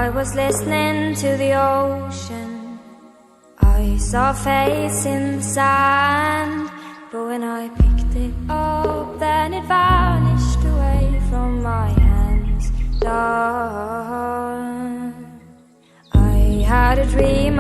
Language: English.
I was listening to the ocean. I saw a face in the sand, but when I picked it up, then it vanished away from my hands. Love, I had a dream.